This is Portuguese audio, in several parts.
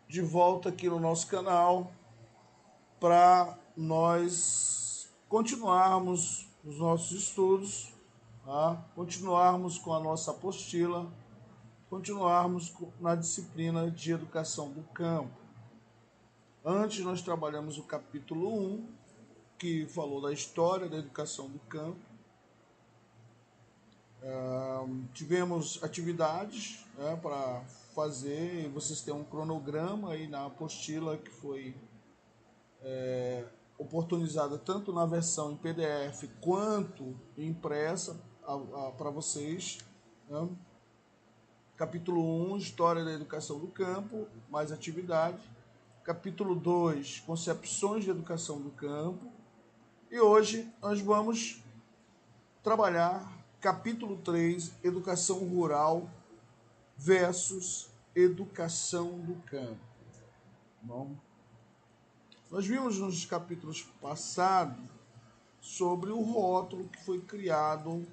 de volta aqui no nosso canal para nós continuarmos os nossos estudos, tá? Continuarmos com a nossa apostila, continuarmos na disciplina de educação do campo. Antes nós trabalhamos o capítulo 1, que falou da história da educação do campo. Tivemos atividades, né, para fazer, vocês têm um cronograma aí na apostila que foi oportunizada tanto na versão em PDF quanto impressa para vocês, né? Capítulo 1, História da Educação do Campo, mais atividade. Capítulo 2, Concepções de Educação do Campo. E hoje nós vamos trabalhar capítulo 3, Educação Rural versus Educação do Campo. Bom, nós vimos nos capítulos passados sobre o rótulo que foi criado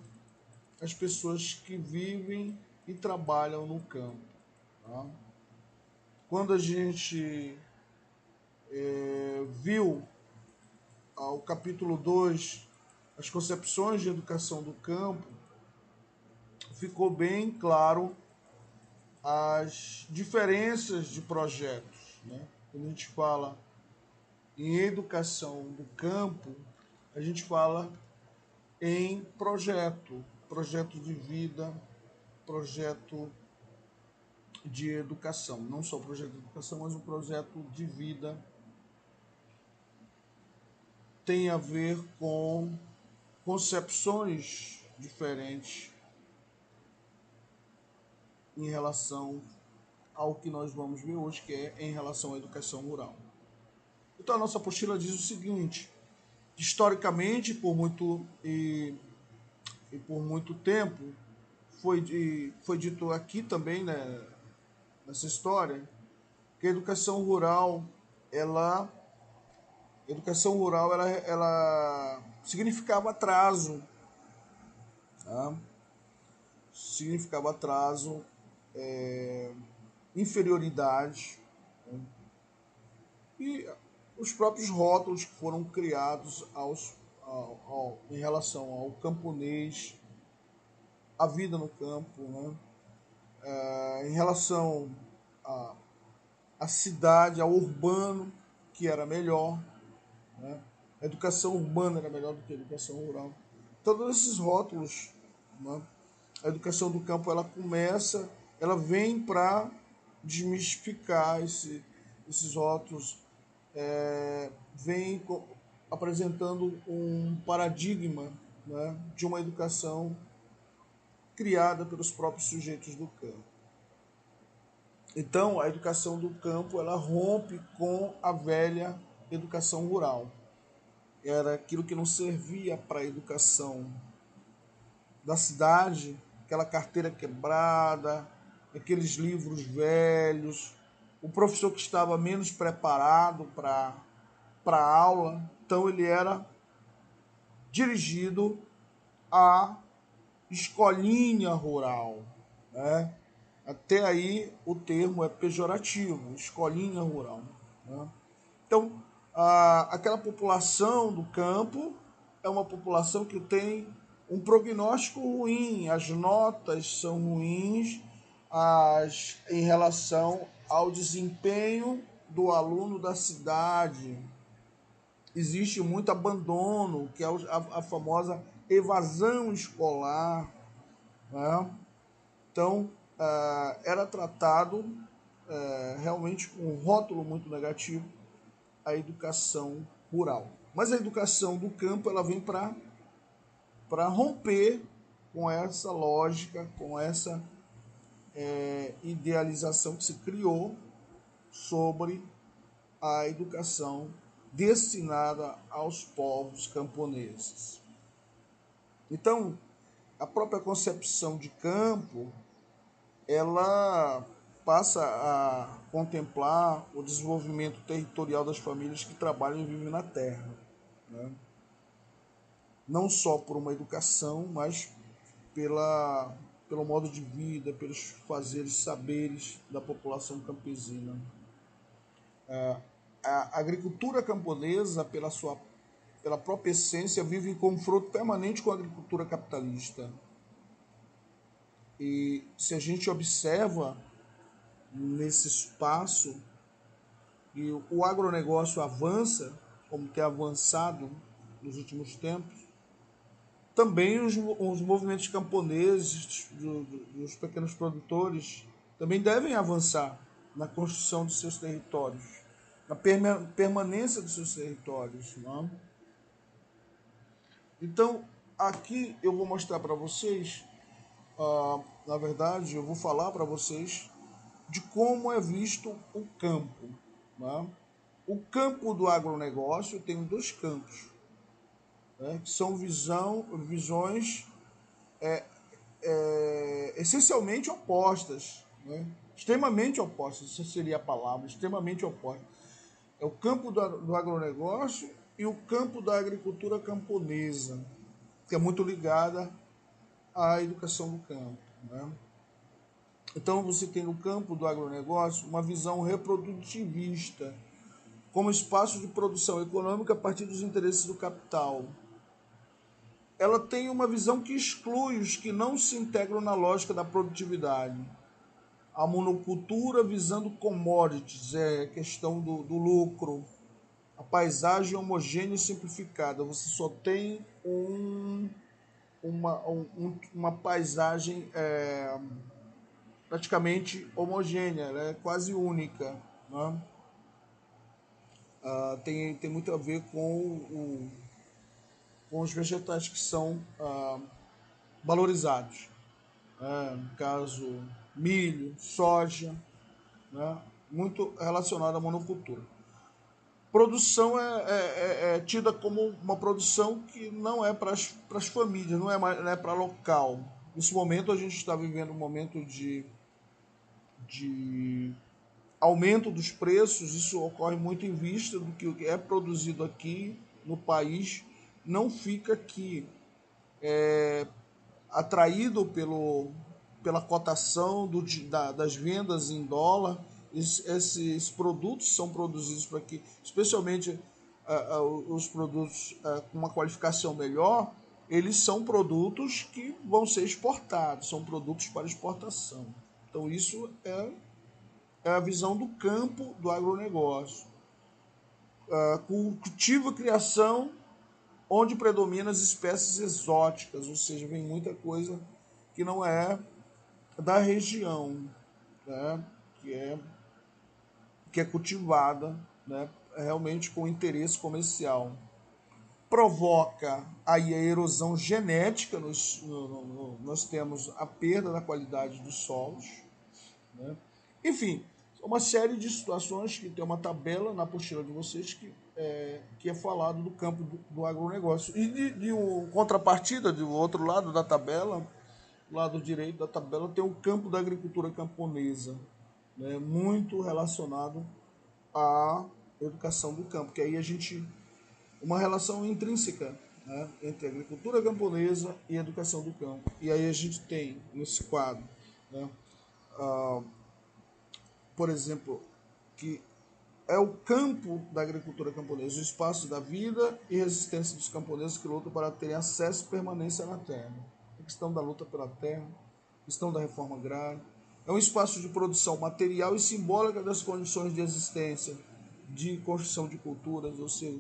às pessoas que vivem e trabalham no campo. Tá? Quando a gente viu o capítulo 2, as concepções de educação do campo, ficou bem claro as diferenças de projetos. Né? Quando a gente fala em educação do campo, a gente fala em projeto de vida, projeto de educação. Não só projeto de educação, mas um projeto de vida tem a ver com concepções diferentes em relação ao que nós vamos ver hoje, que é em relação à educação rural. Então a nossa apostila diz o seguinte: historicamente, por muito tempo, foi dito aqui também, né, nessa história, que a educação rural ela significava atraso, tá? Significava atraso, inferioridade, né? E os próprios rótulos que foram criados em relação ao camponês, a vida no campo, né? Em relação à, à cidade, ao urbano, que era melhor, né? A educação urbana era melhor do que a educação rural. Todos esses rótulos, né? A educação do campo ela vem para desmistificar esses rótulos, vem apresentando um paradigma, né, de uma educação criada pelos próprios sujeitos do campo. Então, a educação do campo ela rompe com a velha educação rural. Era aquilo que não servia para a educação da cidade, aquela carteira quebrada, aqueles livros velhos, o professor que estava menos preparado para a aula, então ele era dirigido à escolinha rural, né? Até aí o termo é pejorativo, escolinha rural, né? Então, aquela população do campo é uma população que tem um prognóstico ruim, as notas são ruins em relação ao desempenho do aluno da cidade. Existe muito abandono, que é a famosa evasão escolar, né? Então, era tratado realmente com um rótulo muito negativo a educação rural. Mas a educação do campo ela vem para romper com essa lógica, com essa idealização que se criou sobre a educação destinada aos povos camponeses. Então, a própria concepção de campo, ela passa a contemplar o desenvolvimento territorial das famílias que trabalham e vivem na terra, né? Não só por uma educação, mas pelo modo de vida, pelos fazeres, saberes da população campesina. A agricultura camponesa, pela própria essência, vive em confronto permanente com a agricultura capitalista. E se a gente observa nesse espaço e o agronegócio avança, como tem avançado nos últimos tempos, também os movimentos camponeses, dos pequenos produtores, também devem avançar na construção dos seus territórios, na permanência dos seus territórios. Não é? Então, aqui eu vou mostrar para vocês, na verdade, eu vou falar para vocês de como é visto o campo. Né? O campo do agronegócio tem dois campos, né, que são visões essencialmente opostas, né? Extremamente opostas, essa seria a palavra, extremamente opostas. É o campo do agronegócio e o campo da agricultura camponesa, que é muito ligada à educação do campo. Né? Então você tem no campo do agronegócio uma visão reprodutivista, como espaço de produção econômica a partir dos interesses do capital. Ela tem uma visão que exclui os que não se integram na lógica da produtividade. A monocultura visando commodities, é questão do lucro. A paisagem homogênea e simplificada. Você só tem uma paisagem praticamente homogênea, né? Quase única. Né? Tem muito a ver com os vegetais que são valorizados. No caso, milho, soja, né? Muito relacionado à monocultura. Produção é tida como uma produção que não é para as famílias, não é para local. Nesse momento a gente está vivendo um momento de aumento dos preços, isso ocorre muito em vista do que é produzido aqui no país, não fica aqui atraído pela cotação das vendas em dólar. Esses produtos são produzidos para que, especialmente os produtos com uma qualificação melhor, eles são produtos que vão ser exportados, são produtos para exportação. Então isso é a visão do campo do agronegócio. Cultivo e criação onde predominam as espécies exóticas, ou seja, vem muita coisa que não é da região, né? que é cultivada, né? Realmente com interesse comercial. Provoca aí a erosão genética, nós temos a perda da qualidade dos solos. Né? Enfim, uma série de situações que tem uma tabela na apostila de vocês que é falado do campo do agronegócio. E de contrapartida, do outro lado da tabela, do lado direito da tabela, tem o campo da agricultura camponesa, né, muito relacionado à educação do campo, que aí a gente uma relação intrínseca, né, entre a agricultura camponesa e a educação do campo. E aí a gente tem nesse quadro, né, por exemplo, que é o campo da agricultura camponesa, o espaço da vida e resistência dos camponeses que lutam para terem acesso e permanência na terra. A questão da luta pela terra, a questão da reforma agrária. É um espaço de produção material e simbólica das condições de existência, de construção de culturas, ou seja,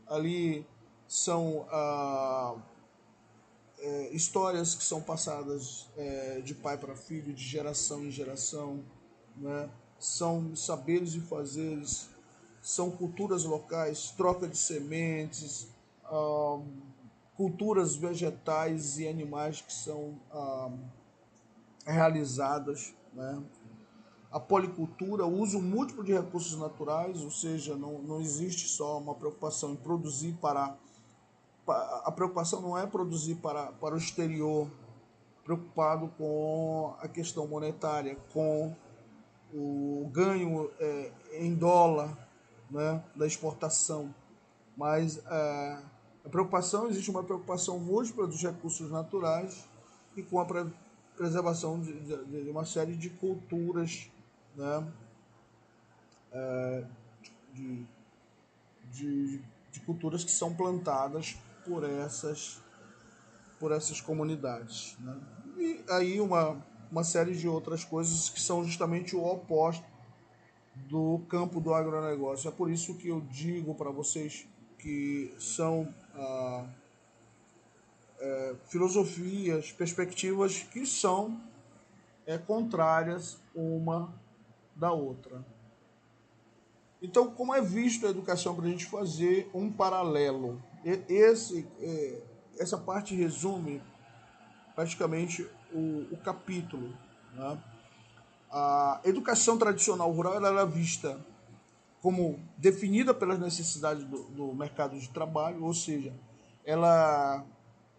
ali são histórias que são passadas de pai para filho, de geração em geração, né? São saberes e fazeres, são culturas locais, troca de sementes, culturas vegetais e animais que são realizadas, né? A policultura, o uso múltiplo de recursos naturais, ou seja, não existe só uma preocupação em produzir a preocupação não é produzir para o exterior, preocupado com a questão monetária, com o ganho em dólar, né, da exportação. Mas existe uma preocupação múltipla dos recursos naturais e com a preservação de uma série de culturas, né, de, de culturas que são plantadas por essas comunidades, né? E aí uma série de outras coisas que são justamente o oposto do campo do agronegócio. É por isso que eu digo para vocês que são filosofias, perspectivas que são contrárias uma da outra. Então, como é visto a educação para a gente fazer um paralelo? Essa parte resume praticamente o capítulo, né? A educação tradicional rural ela era vista como definida pelas necessidades do mercado de trabalho, ou seja, ela,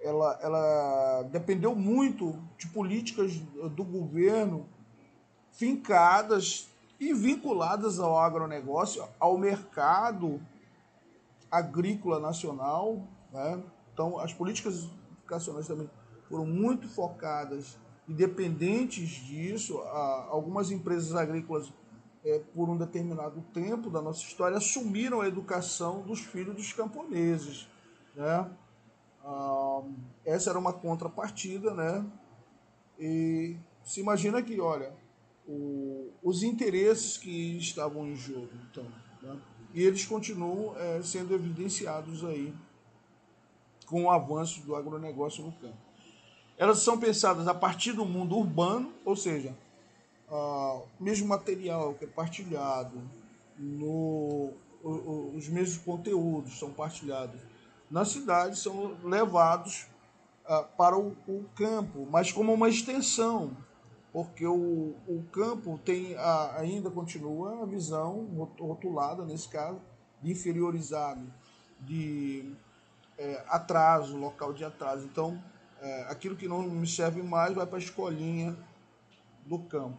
ela dependeu muito de políticas do governo fincadas e vinculadas ao agronegócio, ao mercado agrícola nacional, né? Então, as políticas educacionais também foram muito focadas e dependentes disso. Algumas empresas agrícolas, por um determinado tempo da nossa história, assumiram a educação dos filhos dos camponeses, né? Essa era uma contrapartida, né? E se imagina que, olha, os interesses que estavam em jogo, então, né? E eles continuam sendo evidenciados aí com o avanço do agronegócio no campo. Elas são pensadas a partir do mundo urbano, ou seja, mesmo material que é partilhado, os mesmos conteúdos são partilhados na cidade, são levados para o campo, mas como uma extensão, porque o campo tem ainda continua a visão rotulada, nesse caso, de inferiorizado, de atraso, local de atraso. Então, aquilo que não me serve mais vai para a escolinha do campo.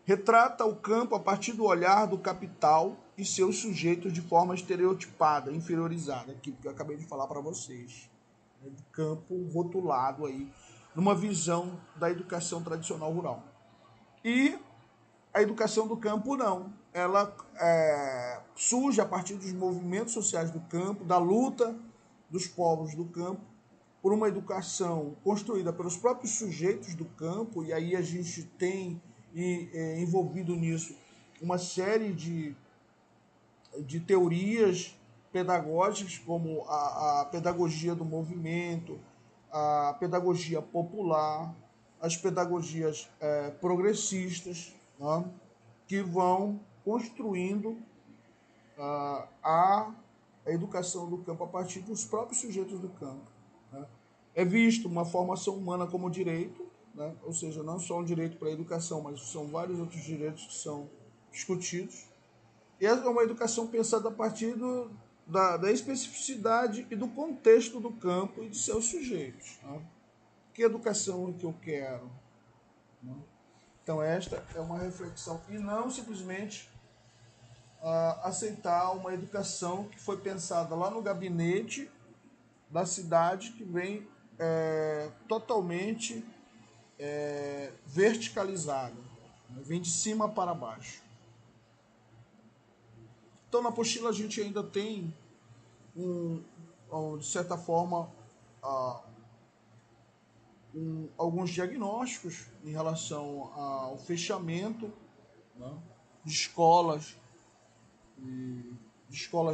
Retrata o campo a partir do olhar do capital e seus sujeitos de forma estereotipada, inferiorizada, aquilo que eu acabei de falar para vocês. Do campo rotulado aí, numa visão da educação tradicional rural. E a educação do campo não. Ela surge a partir dos movimentos sociais do campo, da luta dos povos do campo, por uma educação construída pelos próprios sujeitos do campo, e aí a gente tem envolvido nisso uma série de teorias pedagógicas, como a pedagogia do movimento, a pedagogia popular, as pedagogias progressistas, né, que vão construindo a educação do campo a partir dos próprios sujeitos do campo, né. É visto uma formação humana como direito, né, ou seja, não só um direito para a educação, mas são vários outros direitos que são discutidos. E é uma educação pensada a partir da especificidade e do contexto do campo e de seus sujeitos, né. Que educação que eu quero? Né? Então esta é uma reflexão e não simplesmente aceitar uma educação que foi pensada lá no gabinete da cidade, que vem totalmente verticalizada, né? Vem de cima para baixo. Então na apostila a gente ainda tem de certa forma alguns diagnósticos em relação ao fechamento, né, de escolas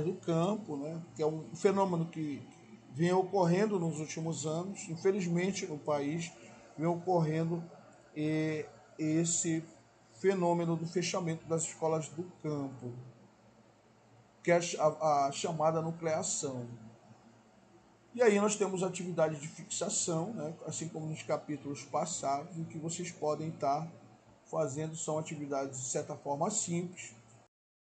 do campo, né, que é um fenômeno que vem ocorrendo nos últimos anos, infelizmente no país vem ocorrendo esse fenômeno do fechamento das escolas do campo, que é a chamada nucleação. E aí nós temos atividade de fixação, né, assim como nos capítulos passados, o que vocês podem estar fazendo são atividades de certa forma simples,